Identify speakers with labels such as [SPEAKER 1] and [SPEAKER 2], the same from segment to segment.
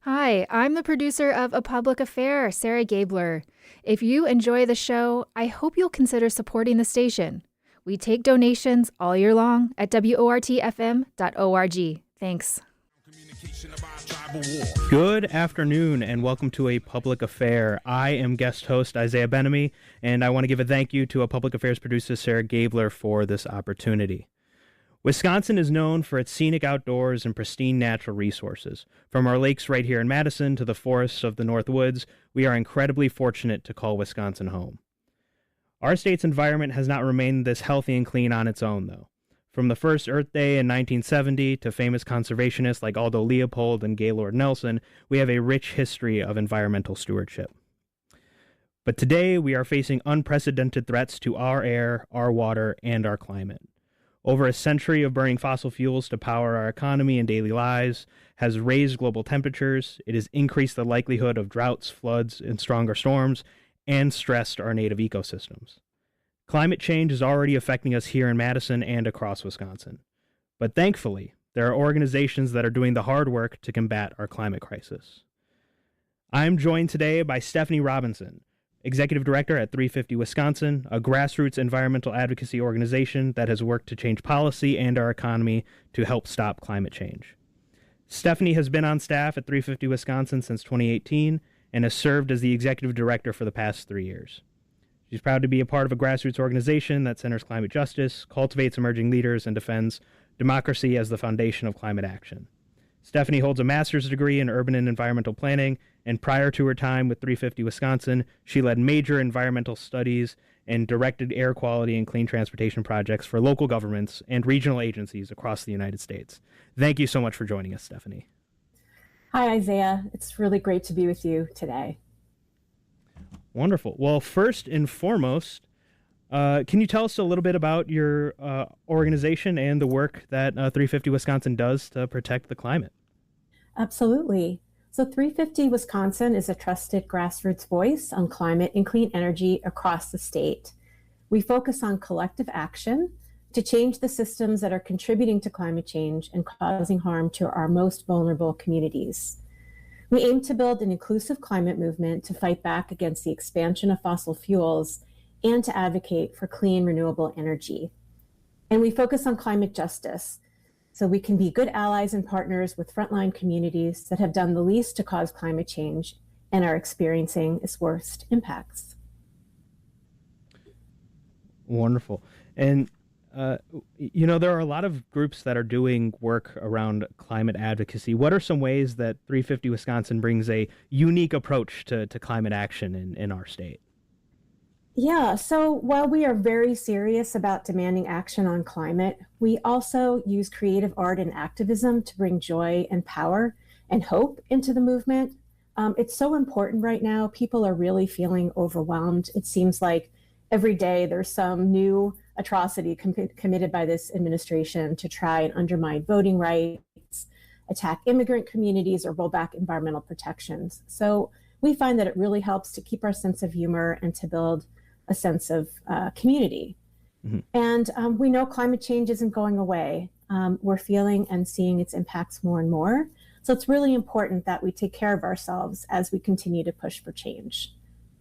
[SPEAKER 1] Hi, I'm the producer of A Public Affair, Sarah Gabler. If you enjoy the show, I hope you'll consider supporting the station. We take donations all year long at wortfm.org. Thanks.
[SPEAKER 2] Good afternoon and welcome to A Public Affair. I am guest host Isaia Ben-Ami, and I want to give a thank you to A Public Affairs producer Sarah Gabler for this opportunity. Wisconsin is known for its scenic outdoors and pristine natural resources. From our lakes right here in Madison to the forests of the North Woods, we are incredibly fortunate to call Wisconsin home. Our state's environment has not remained this healthy and clean on its own, though. From the first Earth Day in 1970 to famous conservationists like Aldo Leopold and Gaylord Nelson, we have a rich history of environmental stewardship. But today, we are facing unprecedented threats to our air, our water, and our climate. Over a century of burning fossil fuels to power our economy and daily lives has raised global temperatures, it has increased the likelihood of droughts, floods, and stronger storms, and stressed our native ecosystems. Climate change is already affecting us here in Madison and across Wisconsin. But thankfully, there are organizations that are doing the hard work to combat our climate crisis. I'm joined today by Stephanie Robinson, Executive Director at 350 Wisconsin, a grassroots environmental advocacy organization that has worked to change policy and our economy to help stop climate change. Stephanie has been on staff at 350 Wisconsin since 2018 and has served as the Executive Director for the past 3 years. She's proud to be a part of a grassroots organization that centers climate justice, cultivates emerging leaders, and defends democracy as the foundation of climate action. Stephanie holds a master's degree in urban and environmental planning, and prior to her time with 350 Wisconsin, she led major environmental studies and directed air quality and clean transportation projects for local governments and regional agencies across the United States. Thank you so much for joining us, Stephanie.
[SPEAKER 3] Hi, Isaiah. It's really great to be with you today.
[SPEAKER 2] Wonderful. Well, first and foremost, can you tell us a little bit about your organization and the work that 350 Wisconsin does to protect the climate?
[SPEAKER 3] Absolutely. So 350 Wisconsin is a trusted grassroots voice on climate and clean energy across the state. We focus on collective action to change the systems that are contributing to climate change and causing harm to our most vulnerable communities. We aim to build an inclusive climate movement to fight back against the expansion of fossil fuels and to advocate for clean, renewable energy. And we focus on climate justice, so we can be good allies and partners with frontline communities that have done the least to cause climate change and are experiencing its worst impacts.
[SPEAKER 2] Wonderful. And, there are a lot of groups that are doing work around climate advocacy. What are some ways that 350 Wisconsin brings a unique approach to climate action in our state?
[SPEAKER 3] Yeah, so while we are very serious about demanding action on climate, we also use creative art and activism to bring joy and power and hope into the movement. It's so important right now. People are really feeling overwhelmed. It seems like every day there's some new atrocity committed by this administration to try and undermine voting rights, attack immigrant communities, or roll back environmental protections. So we find that it really helps to keep our sense of humor and to build a sense of community. Mm-hmm. And we know climate change isn't going away. We're feeling and seeing its impacts more and more. So it's really important that we take care of ourselves as we continue to push for change.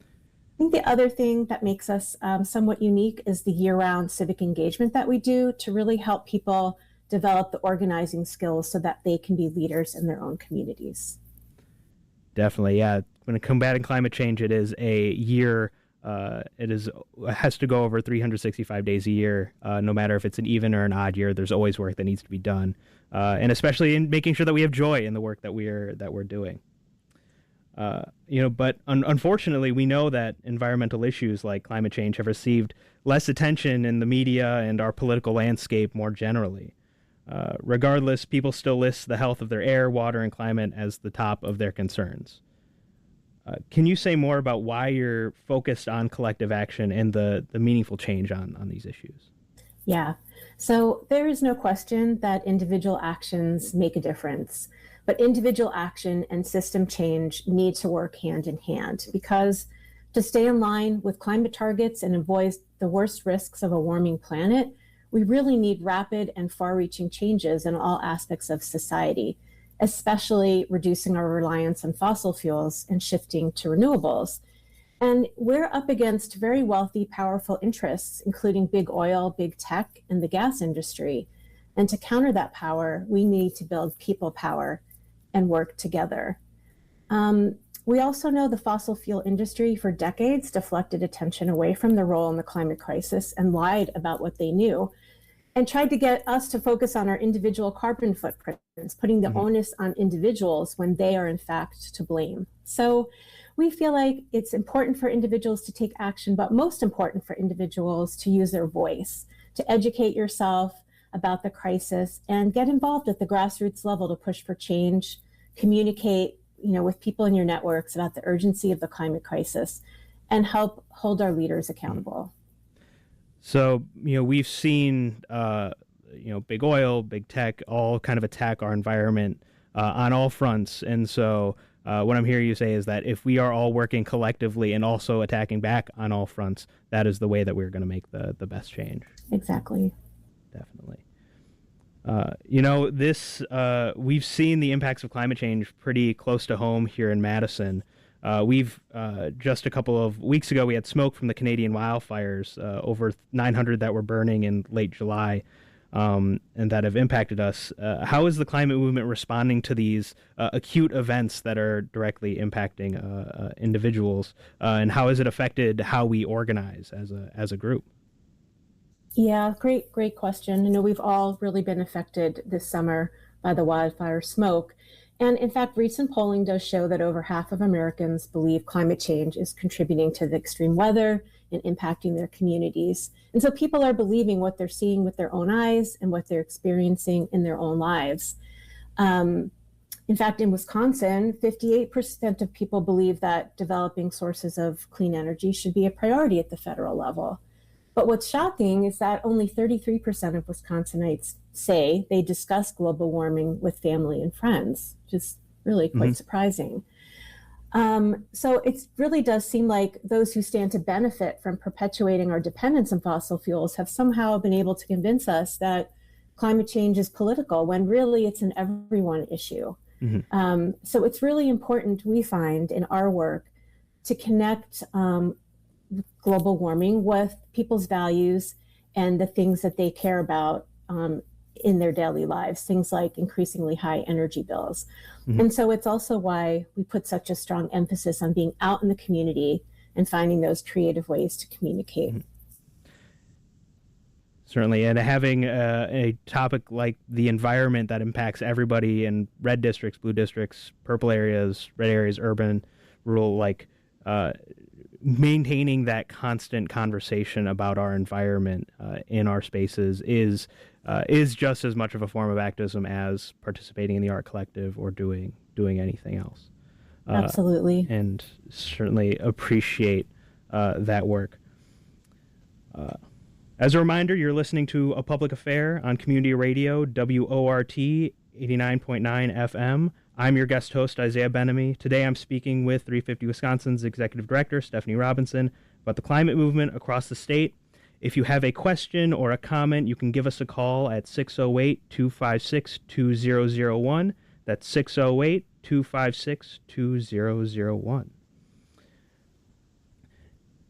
[SPEAKER 3] I think the other thing that makes us somewhat unique is the year-round civic engagement that we do to really help people develop the organizing skills so that they can be leaders in their own communities.
[SPEAKER 2] Definitely, yeah. When combating climate change, it is a year. It has to go over 365 days a year. No matter if it's an even or an odd year, there's always work that needs to be done, and especially in making sure that we have joy in the work that we're doing. But unfortunately, we know that environmental issues like climate change have received less attention in the media and our political landscape more generally. Regardless, people still list the health of their air, water, and climate as the top of their concerns. Can you say more about why you're focused on collective action and the meaningful change on these issues?
[SPEAKER 3] Yeah, so there is no question that individual actions make a difference, but individual action and system change need to work hand in hand because to stay in line with climate targets and avoid the worst risks of a warming planet, we really need rapid and far-reaching changes in all aspects of society. especially reducing our reliance on fossil fuels and shifting to renewables. And we're up against very wealthy, powerful interests, including big oil, big tech, and the gas industry. And to counter that power, we need to build people power and work together. We also know the fossil fuel industry for decades deflected attention away from their role in the climate crisis and lied about what they knew and tried to get us to focus on our individual carbon footprints, putting the onus on individuals when they are in fact to blame. So we feel like it's important for individuals to take action, but most important for individuals to use their voice, to educate yourself about the crisis and get involved at the grassroots level to push for change, communicate with people in your networks about the urgency of the climate crisis, and help hold our leaders accountable.
[SPEAKER 2] So, we've seen, big oil, big tech, all kind of attack our environment on all fronts. And so what I'm hearing you say is that if we are all working collectively and also attacking back on all fronts, that is the way that we're going to make the best change.
[SPEAKER 3] Exactly.
[SPEAKER 2] Definitely. We've seen the impacts of climate change pretty close to home here in Madison. We've just a couple of weeks ago, we had smoke from the Canadian wildfires, over 900 that were burning in late July, and that have impacted us. How is the climate movement responding to these acute events that are directly impacting individuals, and how has it affected how we organize as a group?
[SPEAKER 3] Yeah, great question. We've all really been affected this summer by the wildfire smoke. And in fact, recent polling does show that over half of Americans believe climate change is contributing to the extreme weather and impacting their communities. And so people are believing what they're seeing with their own eyes and what they're experiencing in their own lives. In fact, in Wisconsin, 58% of people believe that developing sources of clean energy should be a priority at the federal level. But what's shocking is that only 33% of Wisconsinites say they discuss global warming with family and friends, which is really quite surprising. So it really does seem like those who stand to benefit from perpetuating our dependence on fossil fuels have somehow been able to convince us that climate change is political, when really it's an everyone issue. So it's really important, we find in our work, to connect global warming with people's values and the things that they care about in their daily lives, things like increasingly high energy bills. And so it's also why we put such a strong emphasis on being out in the community and finding those creative ways to communicate.
[SPEAKER 2] Certainly, and having a topic like the environment that impacts everybody in red districts, blue districts, purple areas, red areas, urban, rural, maintaining that constant conversation about our environment in our spaces is just as much of a form of activism as participating in the art collective or doing anything else.
[SPEAKER 3] Absolutely. And
[SPEAKER 2] certainly appreciate that work. As a reminder, you're listening to A Public Affair on Community Radio, WORT 89.9 FM. I'm your guest host, Isaia Ben-Ami. Today I'm speaking with 350 Wisconsin's Executive Director, Stephanie Robinson, about the climate movement across the state. If you have a question or a comment, you can give us a call at 608-256-2001. That's 608-256-2001.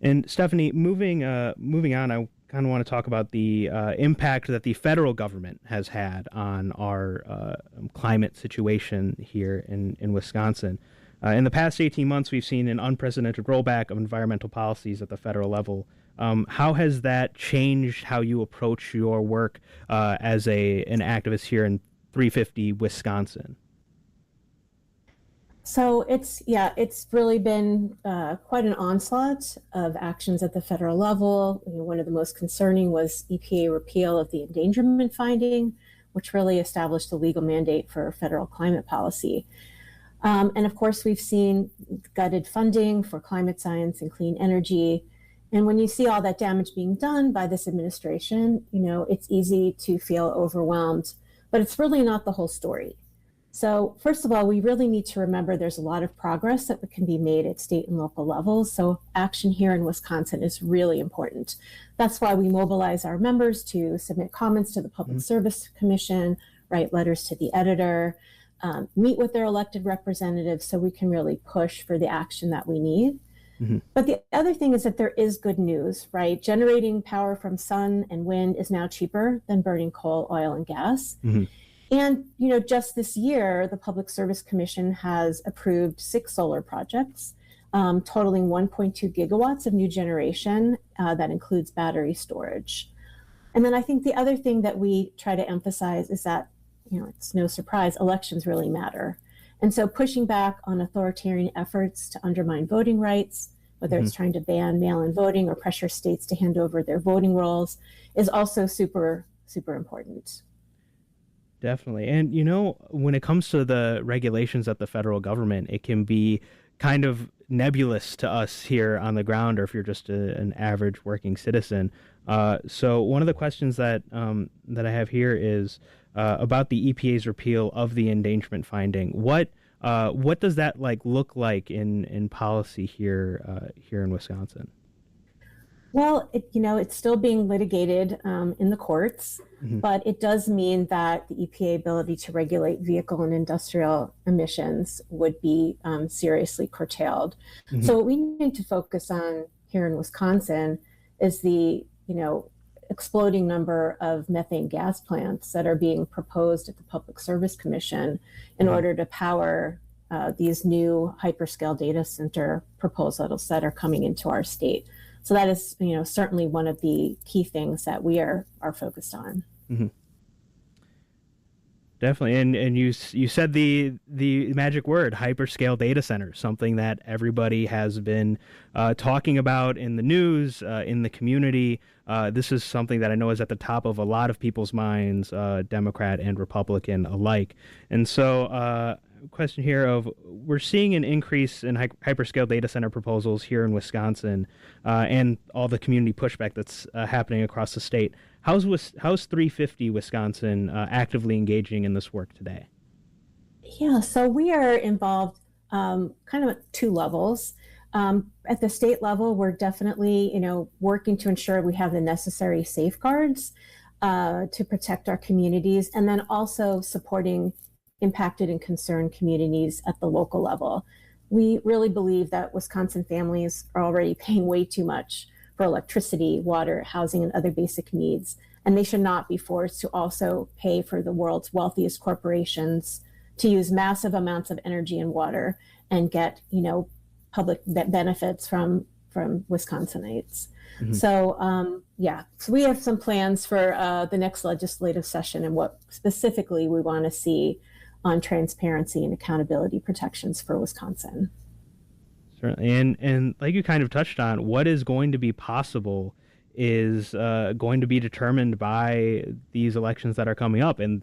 [SPEAKER 2] And Stephanie, moving on, I kind of want to talk about the impact that the federal government has had on our climate situation here in Wisconsin. In the past 18 months, we've seen an unprecedented rollback of environmental policies at the federal level. How has that changed how you approach your work as an activist here in 350 Wisconsin?
[SPEAKER 3] So it's really been quite an onslaught of actions at the federal level. One of the most concerning was EPA repeal of the Endangerment Finding, which really established a legal mandate for federal climate policy. And of course, we've seen gutted funding for climate science and clean energy. And when you see all that damage being done by this administration, it's easy to feel overwhelmed, but it's really not the whole story. So first of all, we really need to remember there's a lot of progress that can be made at state and local levels. So action here in Wisconsin is really important. That's why we mobilize our members to submit comments to the Public Service Commission, write letters to the editor, meet with their elected representatives so we can really push for the action that we need. But the other thing is that there is good news, right? Generating power from sun and wind is now cheaper than burning coal, oil, and gas. And, just this year, the Public Service Commission has approved 6 solar projects, totaling 1.2 gigawatts of new generation that includes battery storage. And then I think the other thing that we try to emphasize is that, it's no surprise, elections really matter. And so pushing back on authoritarian efforts to undermine voting rights, whether it's trying to ban mail-in voting or pressure states to hand over their voting rolls, is also super, super important.
[SPEAKER 2] Definitely. And, when it comes to the regulations at the federal government, it can be kind of nebulous to us here on the ground, or if you're just an average working citizen. So one of the questions that I have here is about the EPA's repeal of the endangerment finding. What does that look like in policy here in Wisconsin?
[SPEAKER 3] Well, it's still being litigated in the courts, but it does mean that the EPA ability to regulate vehicle and industrial emissions would be seriously curtailed. So what we need to focus on here in Wisconsin is the, exploding number of methane gas plants that are being proposed at the Public Service Commission in order to power these new hyperscale data center proposals that are coming into our state. So that is, certainly one of the key things that we are focused on.
[SPEAKER 2] Definitely, and you said the magic word, hyperscale data centers, something that everybody has been talking about in the news, in the community. This is something that I know is at the top of a lot of people's minds, Democrat and Republican alike. And so, question here of, we're seeing an increase in hyperscale data center proposals here in Wisconsin, and all the community pushback that's happening across the state. How's 350 Wisconsin actively engaging in this work today?
[SPEAKER 3] Yeah, so we are involved kind of at 2 levels. At the state level, we're definitely, working to ensure we have the necessary safeguards to protect our communities, and then also supporting impacted and concerned communities at the local level. We really believe that Wisconsin families are already paying way too much for electricity, water, housing, and other basic needs, and they should not be forced to also pay for the world's wealthiest corporations to use massive amounts of energy and water and get, public benefits from Wisconsinites. So, so we have some plans for the next legislative session and what specifically we want to see on transparency and accountability protections for Wisconsin.
[SPEAKER 2] Certainly. And like you kind of touched on, what is going to be possible is going to be determined by these elections that are coming up. And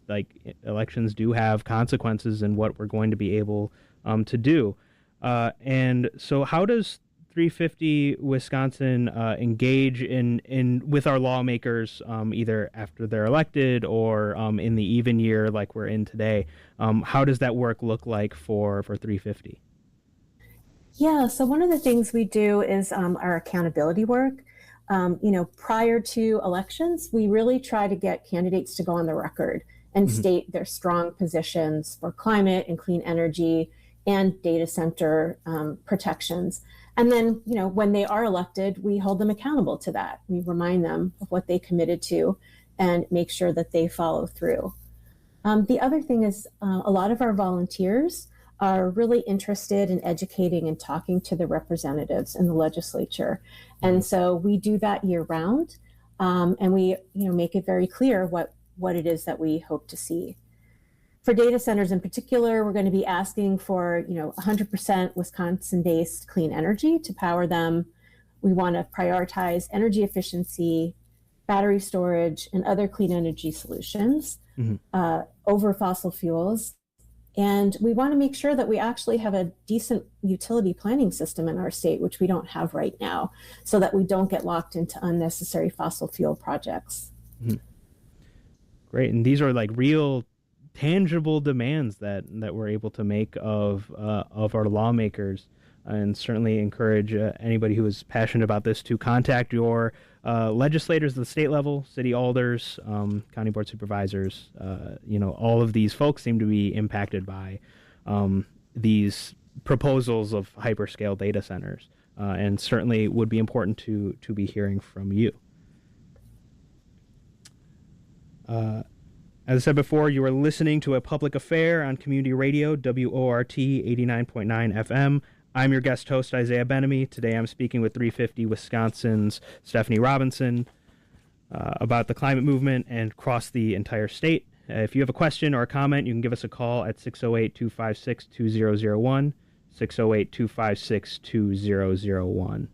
[SPEAKER 2] elections do have consequences in what we're going to be able to do. And so how does 350 Wisconsin engage in with our lawmakers, either after they're elected or in the even year like we're in today? How does that work look like for 350?
[SPEAKER 3] Yeah, so one of the things we do is our accountability work. Prior to elections, we really try to get candidates to go on the record and state their strong positions for climate and clean energy and data center protections. And then, when they are elected, we hold them accountable to that. We remind them of what they committed to and make sure that they follow through. The other thing is a lot of our volunteers are really interested in educating and talking to the representatives in the legislature. And so we do that year round, and we make it very clear what it is that we hope to see. For data centers in particular, we're going to be asking for 100% Wisconsin-based clean energy to power them. We want to prioritize energy efficiency, battery storage, and other clean energy solutions over fossil fuels. And we want to make sure that we actually have a decent utility planning system in our state, which we don't have right now, so that we don't get locked into unnecessary fossil fuel projects.
[SPEAKER 2] Great. And these are real tangible demands that we're able to make of our lawmakers, and certainly encourage anybody who is passionate about this to contact your legislators at the state level, city alders, county board supervisors, all of these folks seem to be impacted by these proposals of hyperscale data centers, and certainly would be important to be hearing from you. As I said before, you are listening to A Public Affair on Community Radio, WORT 89.9 FM. I'm your guest host, Isaia Ben-Ami. Today I'm speaking with 350 Wisconsin's Stephanie Robinson about the climate movement and across the entire state. If you have a question or a comment, you can give us a call at 608-256-2001, 608-256-2001.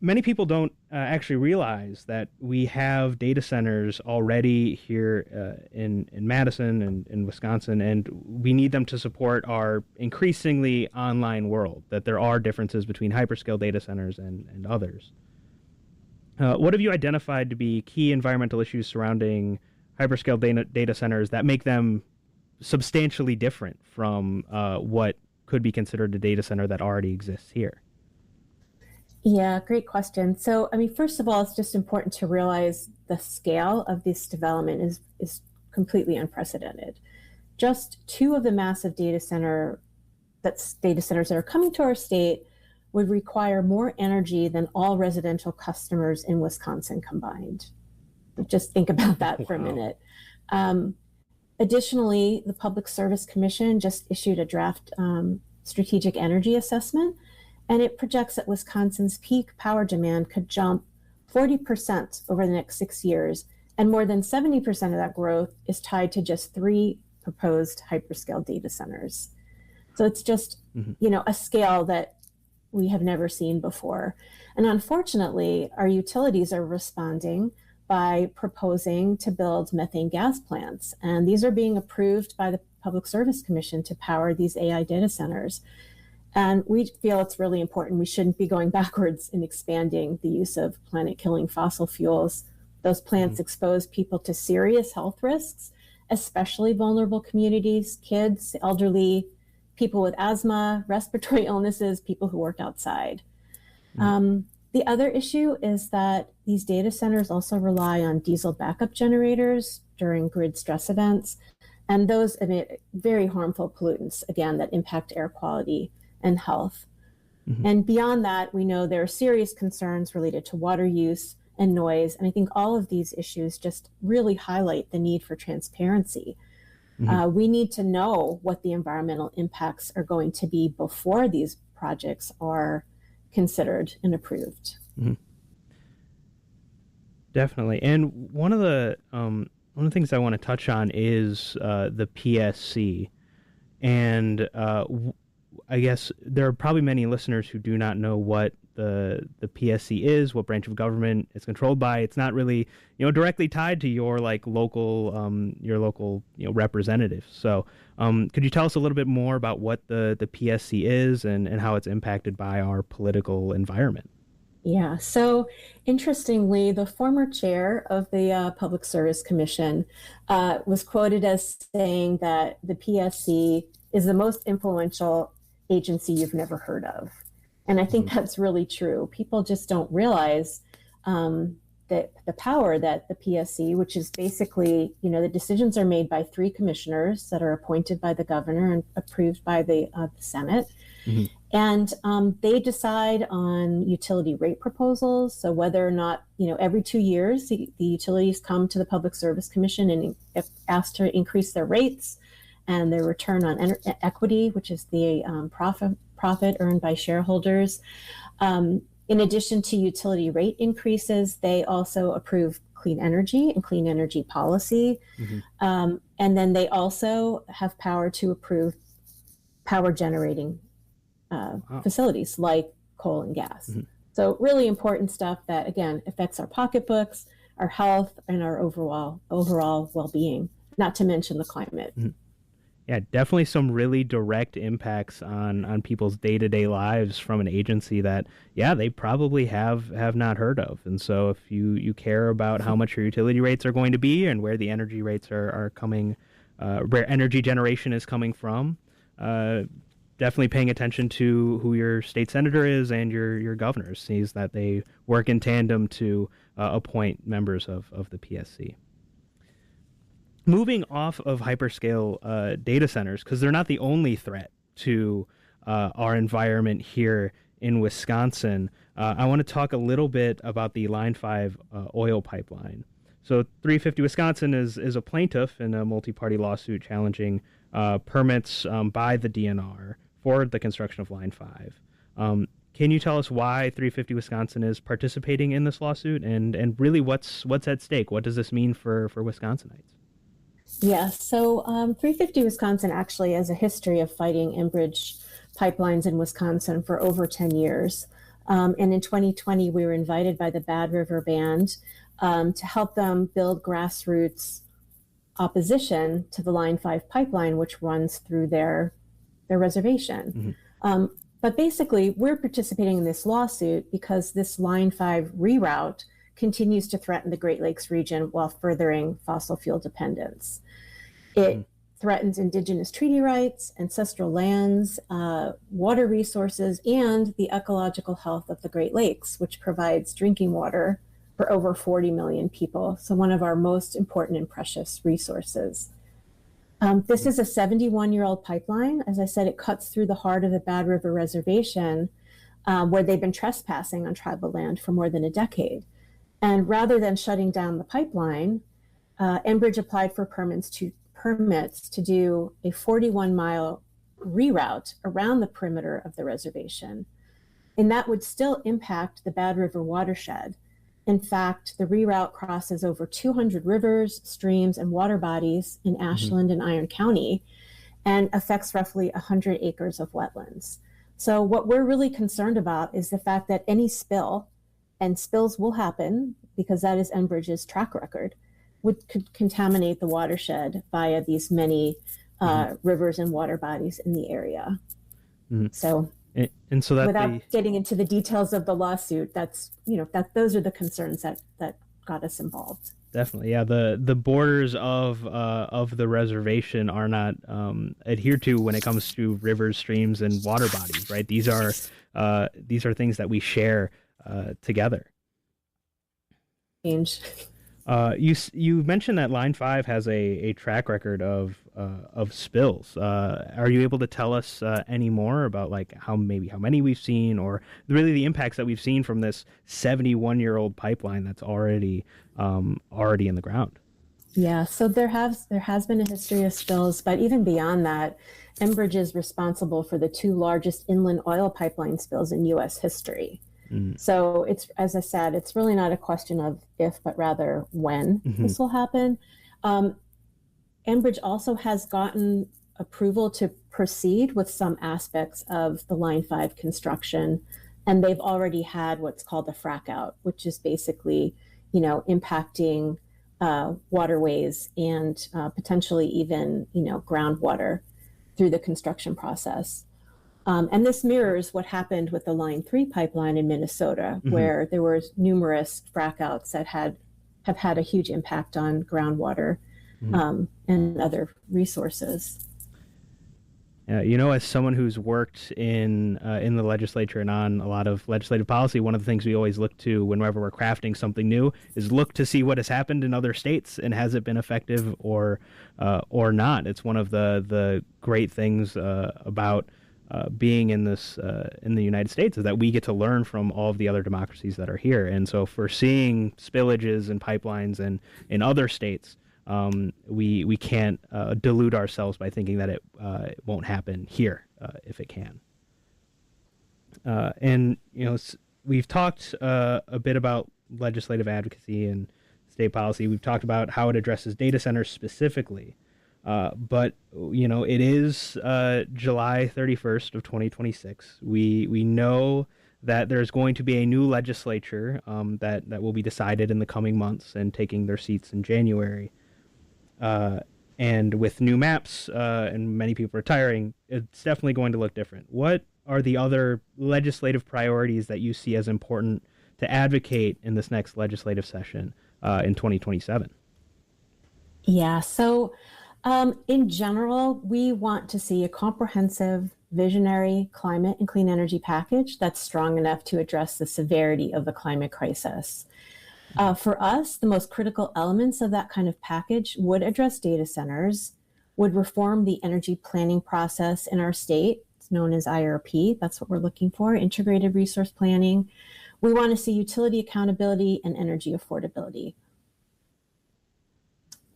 [SPEAKER 2] Many people don't actually realize that we have data centers already here in Madison and in Wisconsin, and we need them to support our increasingly online world, that there are differences between hyperscale data centers and others. What have you identified to be key environmental issues surrounding hyperscale data centers that make them substantially different from what could be considered a data center that already exists here?
[SPEAKER 3] Yeah, great question. So, first of all, it's just important to realize the scale of this development is completely unprecedented. Just two of the massive data centers that are coming to our state would require more energy than all residential customers in Wisconsin combined. Just think about that for a minute. Additionally, the Public Service Commission just issued a draft strategic energy assessment, and it projects that Wisconsin's peak power demand could jump 40% over the next 6 years, and more than 70% of that growth is tied to just 3 proposed hyperscale data centers. So it's just, a scale that we have never seen before. And unfortunately, our utilities are responding by proposing to build methane gas plants. And these are being approved by the Public Service Commission to power these AI data centers. And we feel it's really important. We shouldn't be going backwards in expanding the use of planet-killing fossil fuels. Those plants expose people to serious health risks, especially vulnerable communities, kids, elderly, people with asthma, respiratory illnesses, people who work outside. The other issue is that these data centers also rely on diesel backup generators during grid stress events, and those emit very harmful pollutants, again, that impact air quality and health. And beyond that, we know there are serious concerns related to water use and noise. And I think all of these issues just really highlight the need for transparency. We need to know what the environmental impacts are going to be before these projects are considered and approved.
[SPEAKER 2] Definitely. And one of the things I want to touch on is the PSC. And I guess there are probably many listeners who do not know what the PSC is, what branch of government it's controlled by. It's not really, directly tied to your local representatives. So could you tell us a little bit more about what the PSC is and how it's impacted by our political environment?
[SPEAKER 3] Yeah, so interestingly, the former chair of the Public Service Commission was quoted as saying that the PSC is the most influential agency you've never heard of. And I think that's really true. People just don't realize that the power that the PSC, which is basically, the decisions are made by 3 commissioners that are appointed by the governor and approved by the Senate. And they decide on utility rate proposals. So whether or not, every 2 years, the utilities come to the Public Service Commission and ask to increase their rates and their return on equity, which is the profit earned by shareholders. In addition to utility rate increases, they also approve clean energy and clean energy policy. And then they also have power to approve power generating facilities like coal and gas. So really important stuff that, again, affects our pocketbooks, our health, and our overall well-being, not to mention the climate.
[SPEAKER 2] Yeah, definitely some really direct impacts on people's day-to-day lives from an agency that, they probably have not heard of. And so if you care about how much your utility rates are going to be and where the energy rates are coming, where energy generation is coming from, definitely paying attention to who your state senator is and your governor, sees that they work in tandem to appoint members of the PSC. Moving off of hyperscale data centers, because they're not the only threat to our environment here in Wisconsin, I want to talk a little bit about the Line 5 oil pipeline. So 350 Wisconsin is a plaintiff in a multi-party lawsuit challenging permits by the DNR for the construction of Line 5. Can you tell us why 350 Wisconsin is participating in this lawsuit, and really what's at stake? What does this mean for Wisconsinites?
[SPEAKER 3] Yeah, so 350 Wisconsin actually has a history of fighting Enbridge pipelines in Wisconsin for over 10 years. And in 2020, we were invited by the Bad River Band to help them build grassroots opposition to the Line 5 pipeline, which runs through their reservation. Mm-hmm. But basically, we're participating in this lawsuit because this Line 5 reroute continues to threaten the Great Lakes region while furthering fossil fuel dependence. It threatens indigenous treaty rights, ancestral lands, water resources, and the ecological health of the Great Lakes, which provides drinking water for over 40 million people. So one of our most important and precious resources. This is a 71-year-old pipeline. As I said, it cuts through the heart of the Bad River Reservation, where they've been trespassing on tribal land for more than a decade. And rather than shutting down the pipeline, Enbridge applied for permits to do a 41-mile reroute around the perimeter of the reservation. And that would still impact the Bad River watershed. In fact, the reroute crosses over 200 rivers, streams, and water bodies in Ashland and Iron County and affects roughly 100 acres of wetlands. So what we're really concerned about is the fact that any spill, and spills will happen because that is Enbridge's track record, could contaminate the watershed via these many rivers and water bodies in the area. So,
[SPEAKER 2] and so that
[SPEAKER 3] without getting into the details of the lawsuit, those are the concerns that got us involved.
[SPEAKER 2] Definitely, yeah. The borders of the reservation are not adhered to when it comes to rivers, streams, and water bodies. Right? These are things that we share together.
[SPEAKER 3] Change.
[SPEAKER 2] You mentioned that Line 5 has a track record of spills. Are you able to tell us any more about like how many we've seen, or really the impacts that we've seen from this 71-year-old pipeline that's already in the ground?
[SPEAKER 3] Yeah, so there has been a history of spills, but even beyond that, Enbridge is responsible for the two largest inland oil pipeline spills in U.S. history. So it's, as I said, it's really not a question of if, but rather when this will happen. Enbridge also has gotten approval to proceed with some aspects of the Line 5 construction, and they've already had what's called the frack out, which is basically, impacting waterways and potentially even, groundwater through the construction process. And this mirrors what happened with the Line 3 pipeline in Minnesota, where there were numerous frackouts that have had a huge impact on groundwater and other resources.
[SPEAKER 2] As someone who's worked in the legislature and on a lot of legislative policy, one of the things we always look to whenever we're crafting something new is look to see what has happened in other states and has it been effective or not. It's one of the great things about being in the United States is that we get to learn from all of the other democracies that are here. And so for seeing spillages and pipelines and in other states, we can't delude ourselves by thinking that it won't happen here if it can. We've talked a bit about legislative advocacy and state policy. We've talked about how it addresses data centers specifically. But it is July 31st of 2026. We know that there's going to be a new legislature that will be decided in the coming months and taking their seats in January. And with new maps and many people retiring, it's definitely going to look different. What are the other legislative priorities that you see as important to advocate in this next legislative session in 2027?
[SPEAKER 3] Yeah, so In general, we want to see a comprehensive, visionary climate and clean energy package that's strong enough to address the severity of the climate crisis. For us, the most critical elements of that kind of package would address data centers, would reform the energy planning process in our state. It's known as IRP. That's what we're looking for, integrated resource planning. We want to see utility accountability and energy affordability.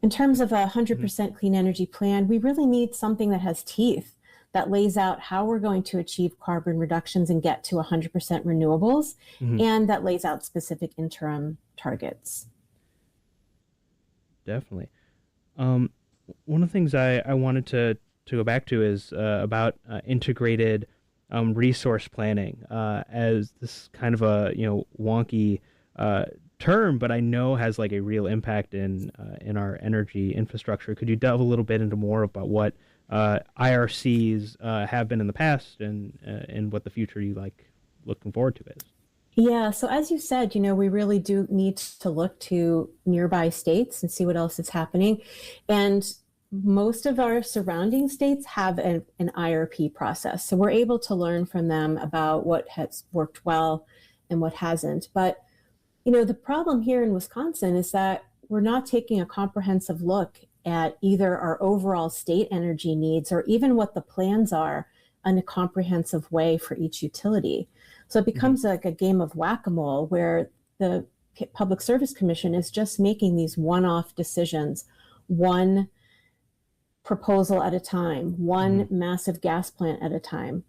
[SPEAKER 3] In terms of a 100% clean energy plan, we really need something that has teeth, that lays out how we're going to achieve carbon reductions and get to 100% renewables, and that lays out specific interim targets.
[SPEAKER 2] Definitely. One of the things I wanted to go back to is about integrated resource planning, as this kind of a wonky term, but I know has like a real impact in our energy infrastructure. Could you delve a little bit into more about what IRCs have been in the past and what the future you looking forward to is?
[SPEAKER 3] Yeah, so as you said, we really do need to look to nearby states and see what else is happening. And most of our surrounding states have an IRP process. So we're able to learn from them about what has worked well and what hasn't. But, the problem here in Wisconsin is that we're not taking a comprehensive look at either our overall state energy needs or even what the plans are in a comprehensive way for each utility. So it becomes like a game of whack-a-mole where the Public Service Commission is just making these one-off decisions, one proposal at a time, one massive gas plant at a time.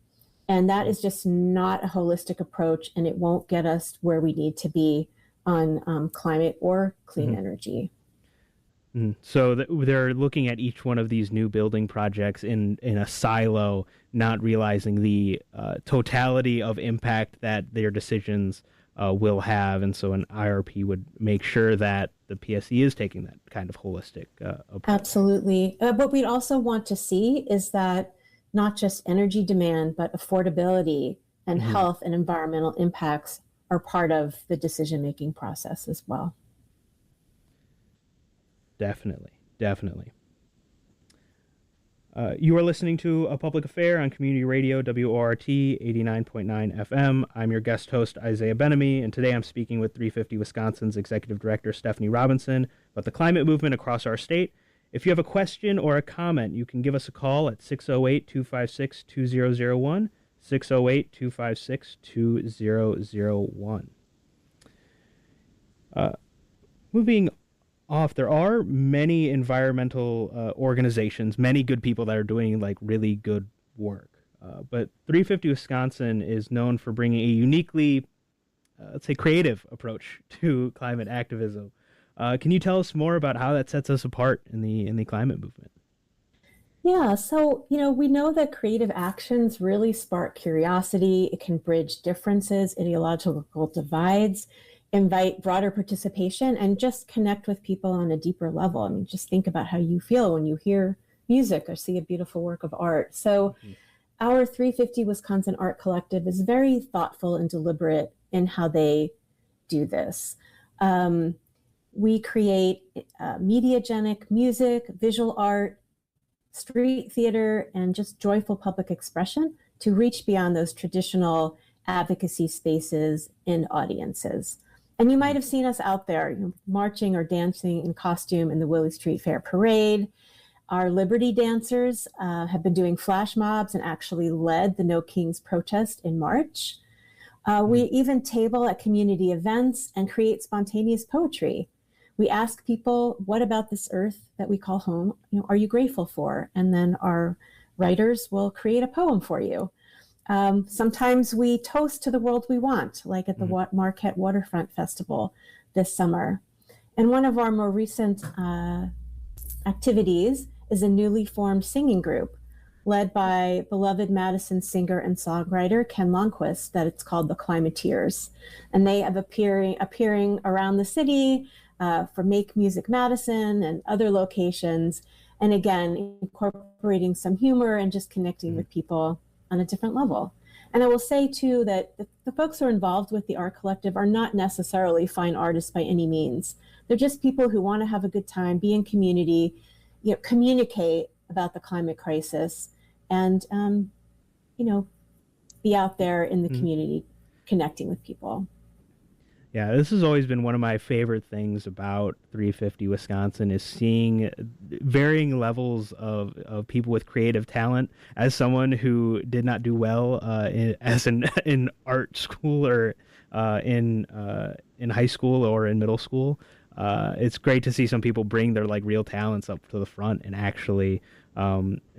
[SPEAKER 3] And that is just not a holistic approach, and it won't get us where we need to be on climate or clean energy.
[SPEAKER 2] So they're looking at each one of these new building projects in a silo, not realizing the totality of impact that their decisions will have. And so an IRP would make sure that the PSC is taking that kind of holistic approach.
[SPEAKER 3] Absolutely. What we'd also want to see is that not just energy demand, but affordability and health and environmental impacts are part of the decision-making process as well.
[SPEAKER 2] Definitely. You are listening to A Public Affair on Community Radio, WORT 89.9 FM. I'm your guest host, Isaia Ben-Ami, and today I'm speaking with 350 Wisconsin's Executive Director, Stephanie Robinson, about the climate movement across our state. If you have a question or a comment, you can give us a call at 608-256-2001, 608-256-2001. Moving off, there are many environmental organizations, many good people that are doing really good work. But 350 Wisconsin is known for bringing a uniquely, let's say, creative approach to climate activism. Can you tell us more about how that sets us apart in the climate movement?
[SPEAKER 3] Yeah, so, we know that creative actions really spark curiosity. It can bridge differences, ideological divides, invite broader participation, and just connect with people on a deeper level. I mean, just think about how you feel when you hear music or see a beautiful work of art. So our 350 Wisconsin Art Collective is very thoughtful and deliberate in how they do this. We create mediagenic music, visual art, street theater, and just joyful public expression to reach beyond those traditional advocacy spaces and audiences. And you might have seen us out there, marching or dancing in costume in the Willie Street Fair Parade. Our Liberty dancers have been doing flash mobs and actually led the No Kings protest in March. We even table at community events and create spontaneous poetry. We ask people, what about this earth that we call home, are you grateful for? And then our writers will create a poem for you. Sometimes we toast to the world we want, like at the Marquette Waterfront Festival this summer. And one of our more recent activities is a newly formed singing group led by beloved Madison singer and songwriter Ken Longquist, that it's called the Climateers. And they have appearing around the city for Make Music Madison and other locations. And again, incorporating some humor and just connecting with people on a different level. And I will say too that the folks who are involved with the Art Collective are not necessarily fine artists by any means. They're just people who want to have a good time, be in community, communicate about the climate crisis and, be out there in the community connecting with people.
[SPEAKER 2] Yeah, this has always been one of my favorite things about 350 Wisconsin is seeing varying levels of people with creative talent. As someone who did not do well in art school or in high school or in middle school, it's great to see some people bring their real talents up to the front and actually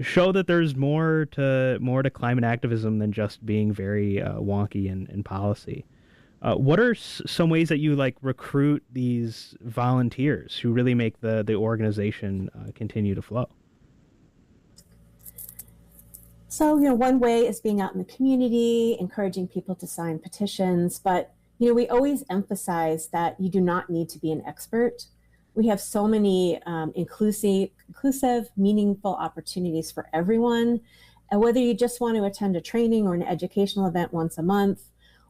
[SPEAKER 2] show that there's more to climate activism than just being very wonky in policy. What are some ways that you recruit these volunteers who really make the organization continue to flow?
[SPEAKER 3] So, one way is being out in the community, encouraging people to sign petitions. But, we always emphasize that you do not need to be an expert. We have so many inclusive, meaningful opportunities for everyone. And whether you just want to attend a training or an educational event once a month,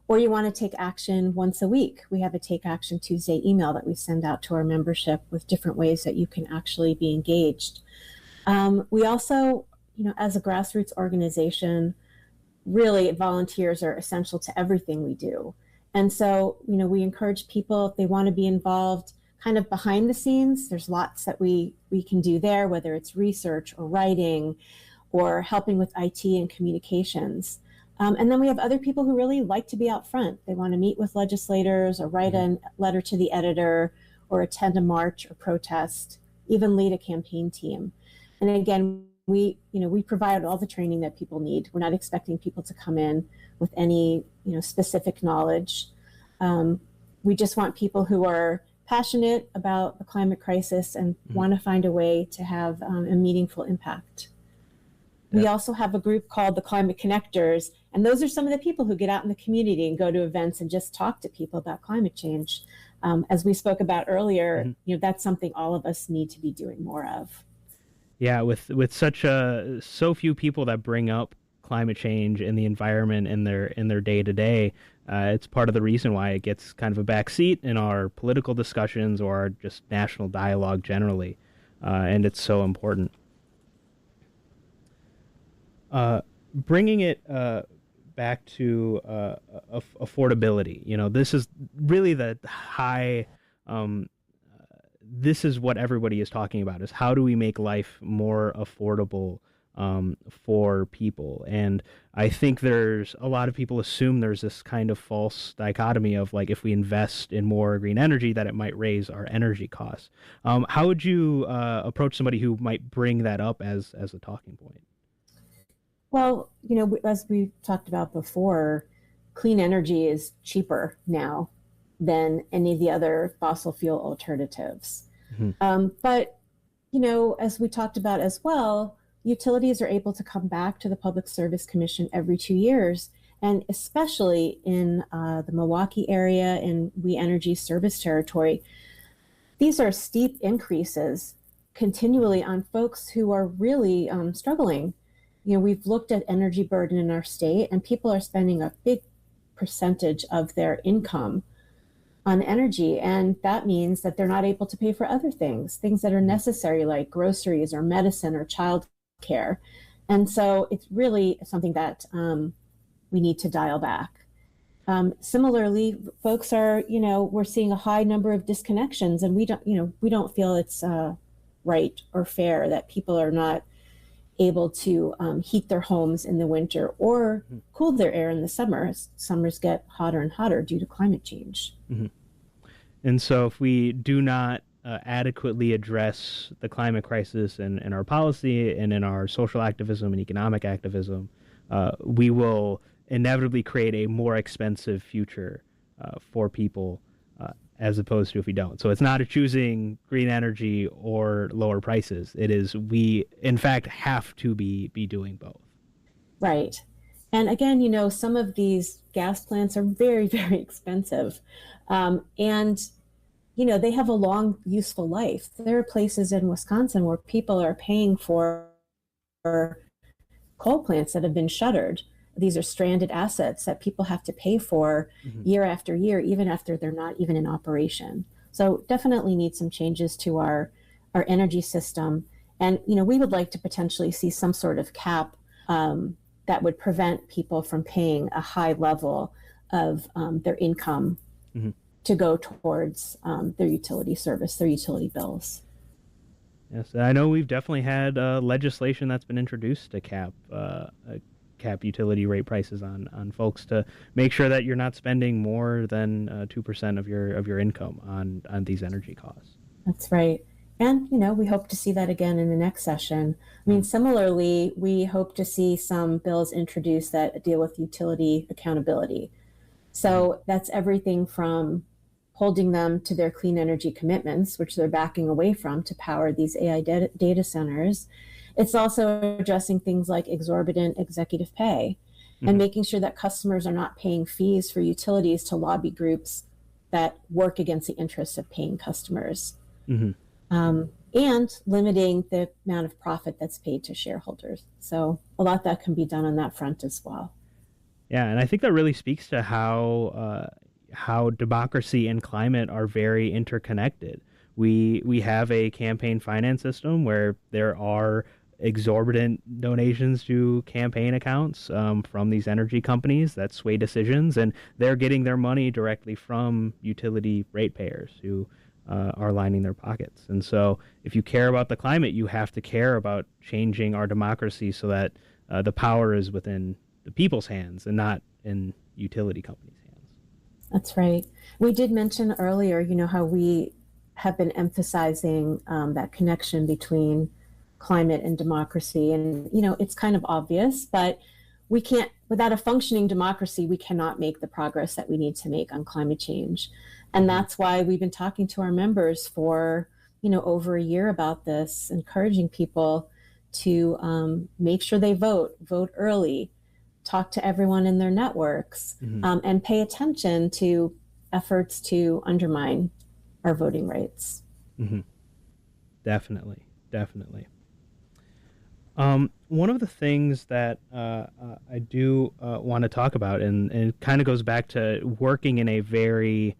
[SPEAKER 3] or you want to take action once a week. We have a Take Action Tuesday email that we send out to our membership with different ways that you can actually be engaged. We also, as a grassroots organization, really volunteers are essential to everything we do. And so, we encourage people, if they want to be involved kind of behind the scenes, there's lots that we can do there, whether it's research or writing or helping with IT and communications. And then we have other people who really like to be out front. They want to meet with legislators or write a letter to the editor or attend a march or protest, even lead a campaign team. And again, we provide all the training that people need. We're not expecting people to come in with any, specific knowledge. We just want people who are passionate about the climate crisis and want to find a way to have a meaningful impact. We also have a group called the Climate Connectors, and those are some of the people who get out in the community and go to events and just talk to people about climate change. As we spoke about earlier, that's something all of us need to be doing more of.
[SPEAKER 2] Yeah, with so few people that bring up climate change and the environment in their day to day, it's part of the reason why it gets kind of a back seat in our political discussions or our just national dialogue generally, and it's so important. Bringing it back to affordability, this is really the high. This is what everybody is talking about: is how do we make life more affordable for people? And I think there's a lot of people assume there's this kind of false dichotomy of if we invest in more green energy, that it might raise our energy costs. How would you approach somebody who might bring that up as a talking point?
[SPEAKER 3] Well, as we talked about before, clean energy is cheaper now than any of the other fossil fuel alternatives. But, as we talked about as well, utilities are able to come back to the Public Service Commission every 2 years, and especially in the Milwaukee area and We Energy service territory. These are steep increases continually on folks who are really struggling. We've looked at energy burden in our state, and people are spending a big percentage of their income on energy. And that means that they're not able to pay for other things that are necessary, like groceries or medicine or child care. And so it's really something that we need to dial back. Similarly, folks are, we're seeing a high number of disconnections, and we don't feel it's right or fair that people are not able to heat their homes in the winter or cool their air in the summer. Summers get hotter and hotter due to climate change.
[SPEAKER 2] And so if we do not adequately address the climate crisis in our policy and in our social activism and economic activism, we will inevitably create a more expensive future for people as opposed to if we don't. So it's not a choosing green energy or lower prices. It is we, in fact, have to be doing both.
[SPEAKER 3] Right. And again, some of these gas plants are very, very expensive. And they have a long, useful life. There are places in Wisconsin where people are paying for coal plants that have been shuttered. These are stranded assets that people have to pay for year after year, even after they're not even in operation. So definitely need some changes to our energy system. And, we would like to potentially see some sort of cap that would prevent people from paying a high level of their income
[SPEAKER 2] Mm-hmm.
[SPEAKER 3] to go towards their utility service, their utility bills.
[SPEAKER 2] Yes, I know we've definitely had legislation that's been introduced to cap utility rate prices on folks to make sure that you're not spending more than 2% of your income on these energy costs.
[SPEAKER 3] That's right. And, we hope to see that again in the next session. I mean, similarly, we hope to see some bills introduced that deal with utility accountability. So that's everything from holding them to their clean energy commitments, which they're backing away from to power these AI data centers. It's also addressing things like exorbitant executive pay and making sure that customers are not paying fees for utilities to lobby groups that work against the interests of paying customers.
[SPEAKER 2] Mm-hmm.
[SPEAKER 3] And limiting the amount of profit that's paid to shareholders. So a lot that can be done on that front as well.
[SPEAKER 2] Yeah, and I think that really speaks to how democracy and climate are very interconnected. We have a campaign finance system where there are exorbitant donations to campaign accounts from these energy companies that sway decisions, and they're getting their money directly from utility ratepayers who are lining their pockets. And so if you care about the climate, you have to care about changing our democracy so that the power is within the people's hands and not in utility companies' hands.
[SPEAKER 3] That's right. We did mention earlier, how we have been emphasizing that connection between climate and democracy. And, it's kind of obvious, but we can't, without a functioning democracy, we cannot make the progress that we need to make on climate change. And that's why we've been talking to our members for, over a year about this, encouraging people to make sure they vote early, talk to everyone in their networks, and pay attention to efforts to undermine our voting rights.
[SPEAKER 2] Mm-hmm. Definitely. One of the things that I do want to talk about, and it kind of goes back to working in a very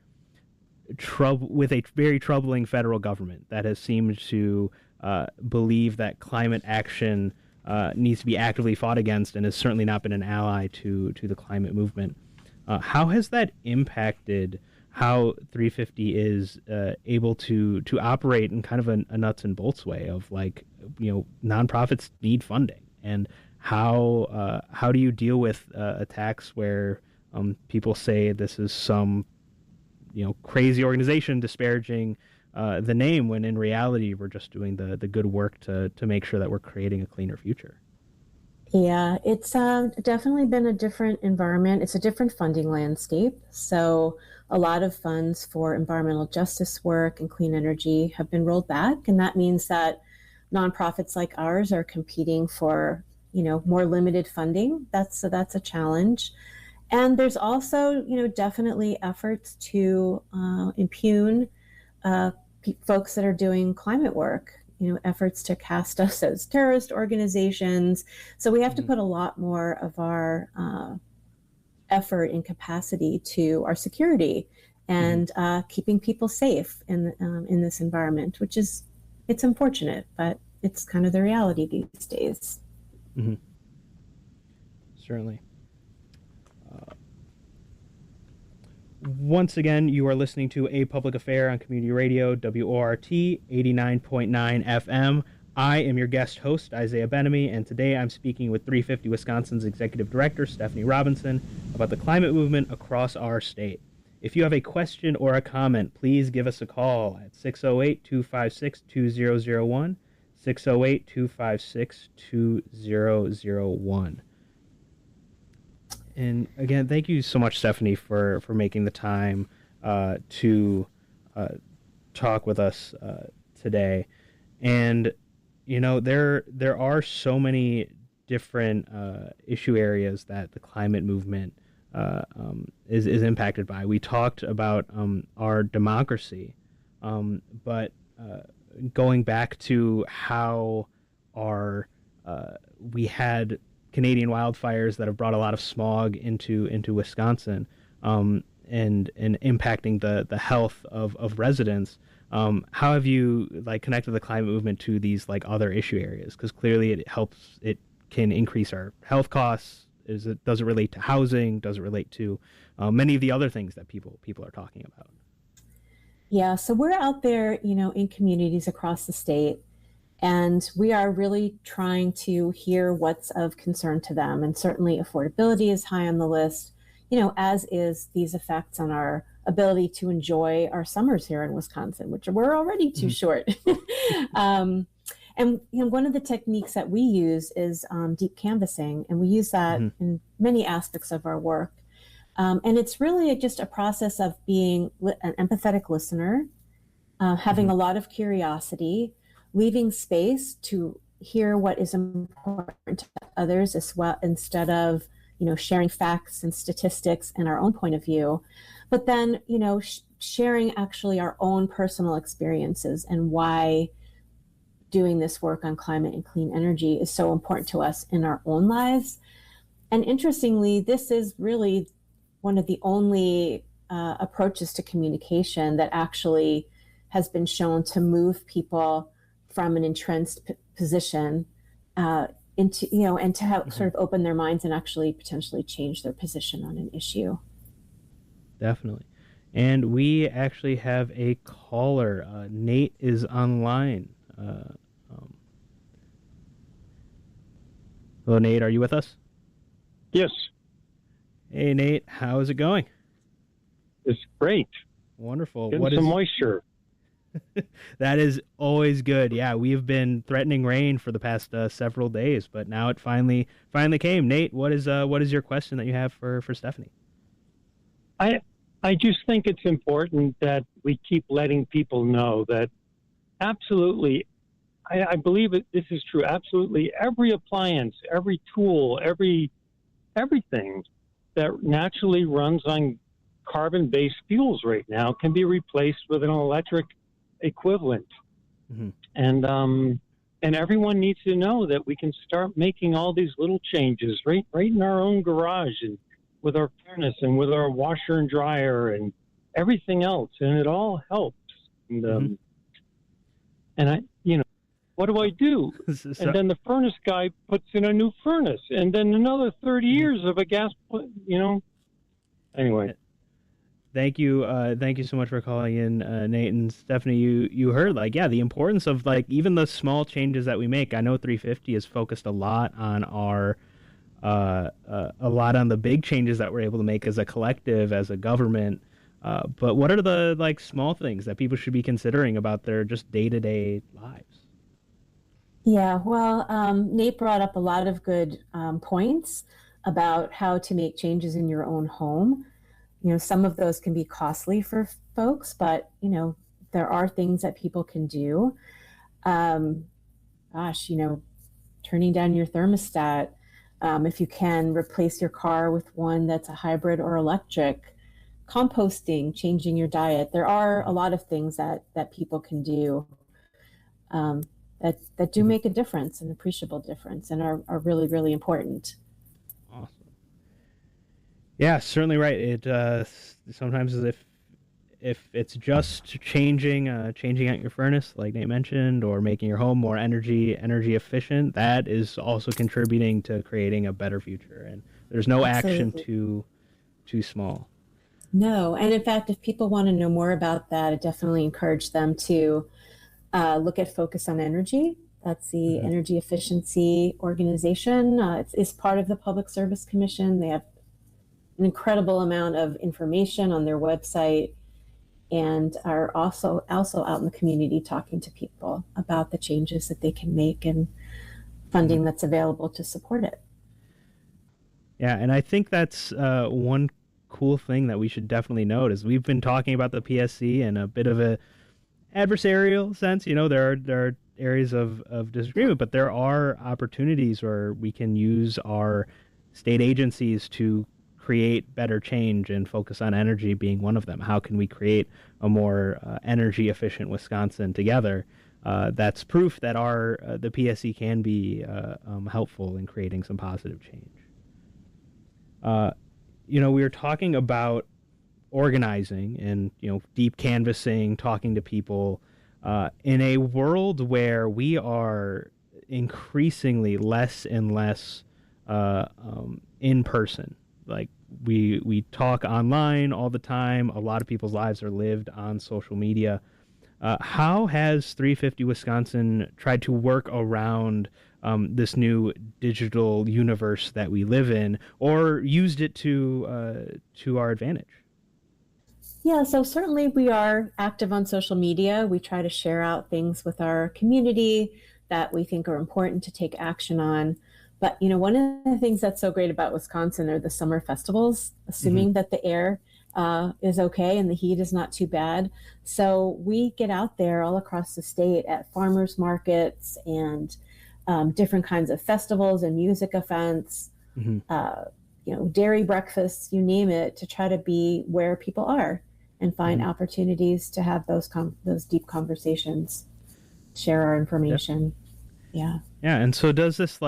[SPEAKER 2] troubling federal government that has seemed to believe that climate action needs to be actively fought against and has certainly not been an ally to the climate movement. How has that impacted how 350 is able to operate in kind of a nuts and bolts way of nonprofits need funding, and how do you deal with attacks where people say this is some crazy organization disparaging the name, when in reality we're just doing the good work to make sure that we're creating a cleaner future?
[SPEAKER 3] Yeah, it's definitely been a different environment. It's a different funding landscape. So a lot of funds for environmental justice work and clean energy have been rolled back. And that means that nonprofits like ours are competing for, more limited funding. That's a challenge. And there's also, definitely efforts to impugn folks that are doing climate work, efforts to cast us as terrorist organizations. So we have to put a lot more of our effort and capacity to our security and keeping people safe in this environment, which is, it's unfortunate, but it's kind of the reality these days.
[SPEAKER 2] Mm-hmm. Certainly. Once again, you are listening to A Public Affair on Community Radio, WORT 89.9 FM. I am your guest host, Isaia Ben-Ami, and today I'm speaking with 350 Wisconsin's Executive Director, Stephanie Robinson, about the climate movement across our state. If you have a question or a comment, please give us a call at 608-256-2001, 608-256-2001. And again, thank you so much, Stephanie, for making the time to talk with us today. And there are so many different issue areas that the climate movement is impacted by. We talked about our democracy, but going back to how we had Canadian wildfires that have brought a lot of smog into Wisconsin, and impacting the health of residents. How have you like connected the climate movement to these like other issue areas? Because clearly it can increase our health costs. Does it relate to housing? Does it relate to many of the other things that people are talking about?
[SPEAKER 3] Yeah, so we're out there, in communities across the state, and we are really trying to hear what's of concern to them. And certainly affordability is high on the list, as is these effects on our ability to enjoy our summers here in Wisconsin, which we're already too short. And one of the techniques that we use is deep canvassing, and we use that in many aspects of our work. And it's really just a process of being an empathetic listener, having a lot of curiosity, leaving space to hear what is important to others as well, instead of, sharing facts and statistics and our own point of view, but then, sharing actually our own personal experiences and why doing this work on climate and clean energy is so important to us in our own lives. And interestingly, this is really one of the only approaches to communication that actually has been shown to move people from an entrenched position into, and to have sort of open their minds and actually potentially change their position on an issue.
[SPEAKER 2] Definitely. And we actually have a caller. Nate is online. Hello, Nate. Are you with us?
[SPEAKER 4] Yes.
[SPEAKER 2] Hey, Nate. How is it going?
[SPEAKER 4] It's great.
[SPEAKER 2] Wonderful.
[SPEAKER 4] Getting some moisture.
[SPEAKER 2] That is always good. Yeah, we've been threatening rain for the past several days, but now it finally came. Nate, what is your question that you have for Stephanie?
[SPEAKER 4] I just think it's important that we keep letting people know that absolutely, I believe this is true. Absolutely, every appliance, every tool, everything that naturally runs on carbon-based fuels right now can be replaced with an electric equivalent. And everyone needs to know that we can start making all these little changes right in our own garage, and with our furnace and with our washer and dryer and everything else, and it all helps. And I, what do I do? And then the furnace guy puts in a new furnace, and then another 30 years of a gas, Anyway.
[SPEAKER 2] Thank you so much for calling in, Nate and Stephanie. You heard the importance of even the small changes that we make. I know 350 is focused a lot on the big changes that we're able to make as a collective, as a government. But what are the small things that people should be considering about their just day-to-day lives?
[SPEAKER 3] Yeah, well, Nate brought up a lot of good points about how to make changes in your own home. Some of those can be costly for folks, but, there are things that people can do. Turning down your thermostat. If you can, replace your car with one that's a hybrid or electric. Composting, changing your diet. There are a lot of things that people can do that do make a difference, an appreciable difference, and are really, really important.
[SPEAKER 2] Awesome. Yeah, certainly right. It sometimes if it's just changing out your furnace, like Nate mentioned, or making your home more energy efficient, that is also contributing to creating a better future. And there's no action too small.
[SPEAKER 3] No, and in fact, if people want to know more about that, I definitely encourage them to look at Focus on Energy. That's the energy efficiency organization. It's part of the Public Service Commission. They have an incredible amount of information on their website, and are also out in the community talking to people about the changes that they can make and funding that's available to support it.
[SPEAKER 2] Yeah, and I think that's one cool thing that we should definitely note is we've been talking about the PSC in a bit of a adversarial sense. There are areas of disagreement, but there are opportunities where we can use our state agencies to create better change, and Focus on Energy being one of them. How can we create a more energy efficient Wisconsin together? That's proof that the PSC can be helpful in creating some positive change. We were talking about organizing and deep canvassing, talking to people in a world where we are increasingly less and less in person. Like we talk online all the time. A lot of people's lives are lived on social media. How has 350 Wisconsin tried to work around this new digital universe that we live in, or used it to our advantage?
[SPEAKER 3] Yeah, so certainly we are active on social media. We try to share out things with our community that we think are important to take action on. But, one of the things that's so great about Wisconsin are the summer festivals, assuming that the air is okay and the heat is not too bad. So we get out there all across the state at farmers markets and different kinds of festivals and music events, dairy breakfasts, you name it, to try to be where people are and find opportunities to have those deep conversations, share our information. Yeah.
[SPEAKER 2] And so does this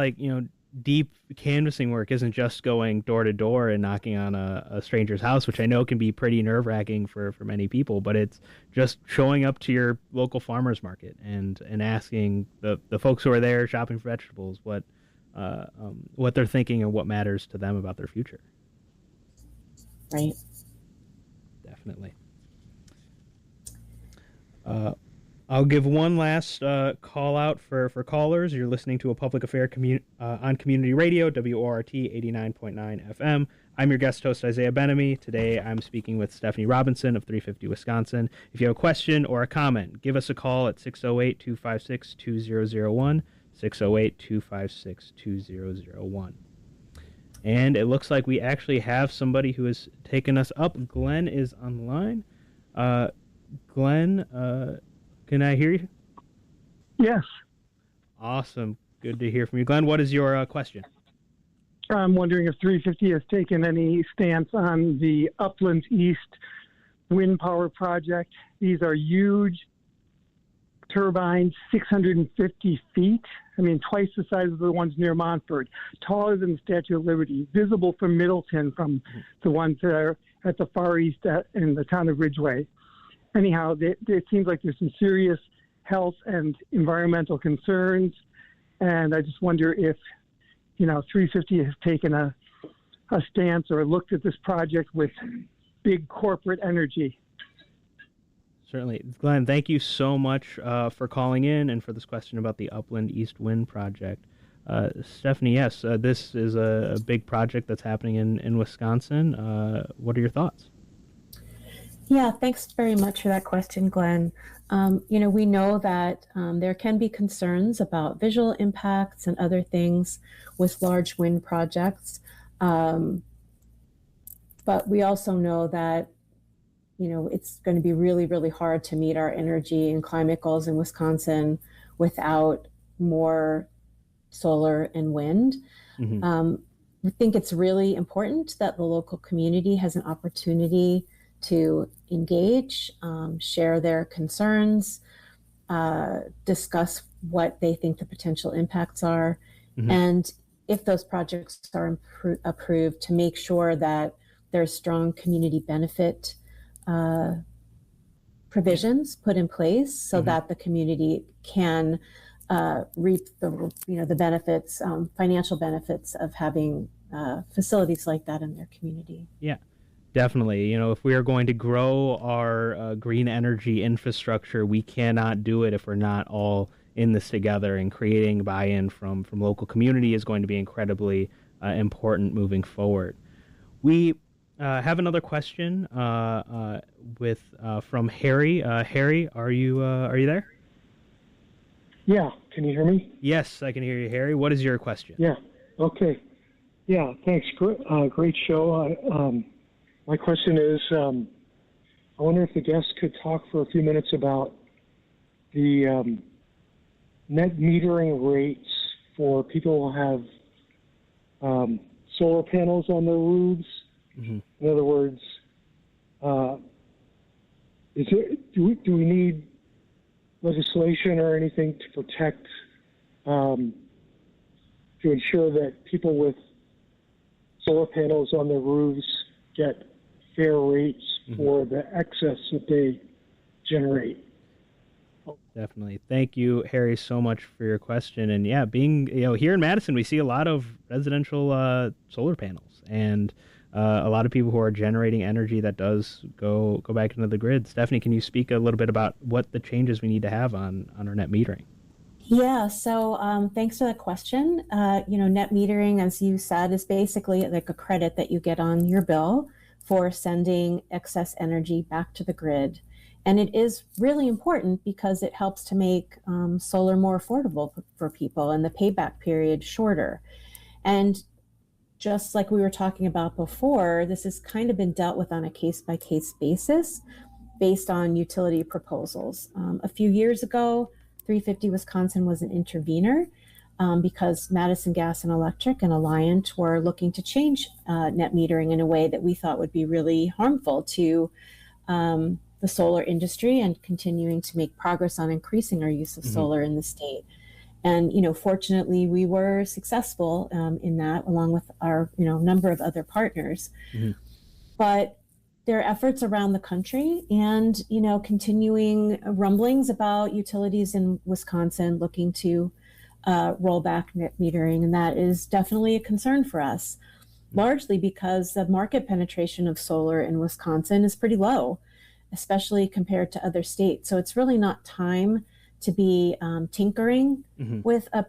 [SPEAKER 2] deep canvassing work isn't just going door to door and knocking on a stranger's house, which I know can be pretty nerve-wracking for many people, but it's just showing up to your local farmer's market and asking the folks who are there shopping for vegetables what they're thinking and what matters to them about their future.
[SPEAKER 3] Right. Definitely.
[SPEAKER 2] I'll give one last call out for callers. You're listening to a public affair on community radio, WORT 89.9 FM. I'm your guest host, Isaia Ben-Ami. Today I'm speaking with Stephanie Robinson of 350 Wisconsin. If you have a question or a comment, give us a call at 608-256-2001, 608-256-2001. And it looks like we actually have somebody who has taken us up. Glenn is on the line. Glenn, can I hear you?
[SPEAKER 5] Yes.
[SPEAKER 2] Awesome. Good to hear from you. Glenn, what is your question?
[SPEAKER 5] I'm wondering if 350 has taken any stance on the Upland East wind power project. These are huge turbines, 650 feet. I mean, twice the size of the ones near Montford, taller than the Statue of Liberty, visible from Middleton from the ones that are at the far east in the town of Ridgeway. Anyhow, it seems like there's some serious health and environmental concerns, and I just wonder if, 350 has taken a stance or looked at this project with big corporate energy.
[SPEAKER 2] Certainly. Glenn, thank you so much for calling in and for this question about the Upland East Wind Project. Stephanie, yes, this is a big project that's happening in Wisconsin. What are your thoughts?
[SPEAKER 3] Yeah, thanks very much for that question, Glenn. We know that there can be concerns about visual impacts and other things with large wind projects. But we also know that, it's going to be really, really hard to meet our energy and climate goals in Wisconsin without more solar and wind. We think it's really important that the local community has an opportunity to engage, share their concerns, discuss what they think the potential impacts are, and if those projects are approved, to make sure that there's strong community benefit provisions put in place so that the community can reap the benefits, financial benefits of having facilities like that in their community.
[SPEAKER 2] Yeah. Definitely. If we are going to grow our green energy infrastructure, we cannot do it if we're not all in this together, and creating buy-in from local community is going to be incredibly important moving forward. We have another question from Harry. Harry, are you there?
[SPEAKER 5] Yeah. Can you hear me?
[SPEAKER 2] Yes, I can hear you, Harry. What is your question?
[SPEAKER 5] Yeah. Okay. Yeah. Thanks. Great show. My question is, I wonder if the guests could talk for a few minutes about the net metering rates for people who have solar panels on their roofs. In other words, do we need legislation or anything to protect, to ensure that people with solar panels on their roofs get fair rates
[SPEAKER 6] for the excess that they generate.
[SPEAKER 2] Definitely. Thank you, Harry, so much for your question. And yeah, being, here in Madison, we see a lot of residential solar panels and a lot of people who are generating energy that does go back into the grid. Stephanie, can you speak a little bit about what the changes we need to have on our net metering?
[SPEAKER 3] Yeah, so thanks for the question. Net metering, as you said, is basically like a credit that you get on your bill for sending excess energy back to the grid. And it is really important because it helps to make solar more affordable for people and the payback period shorter. And just like we were talking about before, this has kind of been dealt with on a case-by-case basis based on utility proposals. A few years ago, 350 Wisconsin was an intervener because Madison Gas and Electric and Alliant were looking to change net metering in a way that we thought would be really harmful to the solar industry and continuing to make progress on increasing our use of solar in the state. And, fortunately, we were successful in that, along with our, number of other partners. But there are efforts around the country and, continuing rumblings about utilities in Wisconsin looking to roll back net metering. And that is definitely a concern for us, largely because the market penetration of solar in Wisconsin is pretty low, especially compared to other states. So it's really not time to be tinkering with a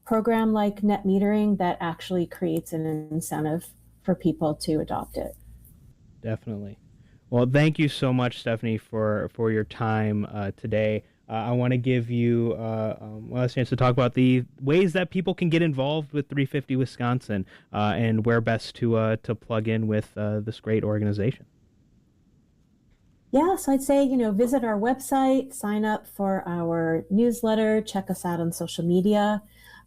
[SPEAKER 3] program like net metering that actually creates an incentive for people to adopt it.
[SPEAKER 2] Definitely. Well, thank you so much, Stephanie, for your time today. I want to give you a chance to talk about the ways that people can get involved with 350 Wisconsin and where best to plug in with this great organization.
[SPEAKER 3] Yeah, so I'd say, visit our website, sign up for our newsletter, check us out on social media.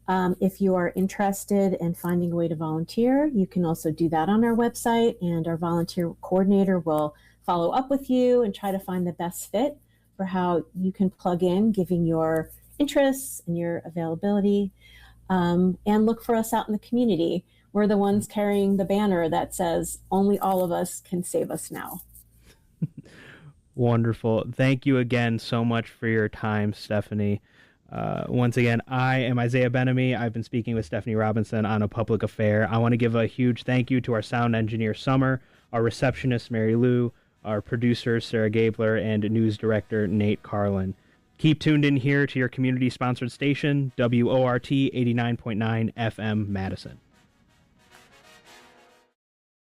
[SPEAKER 3] If you are interested in finding a way to volunteer, you can also do that on our website, and our volunteer coordinator will follow up with you and try to find the best fit for how you can plug in, given your interests and your availability, and look for us out in the community. We're the ones carrying the banner that says, "Only all of us can save us now."
[SPEAKER 2] Wonderful. Thank you again so much for your time, Stephanie. Once again, I am Isaia Ben-Ami. I've been speaking with Stephanie Robinson on A Public Affair. I want to give a huge thank you to our sound engineer, Summer, our receptionist, Mary Lou, our producer, Sarah Gabler, and news director, Nate Carlin. Keep tuned in here to your community-sponsored station, WORT 89.9 FM Madison.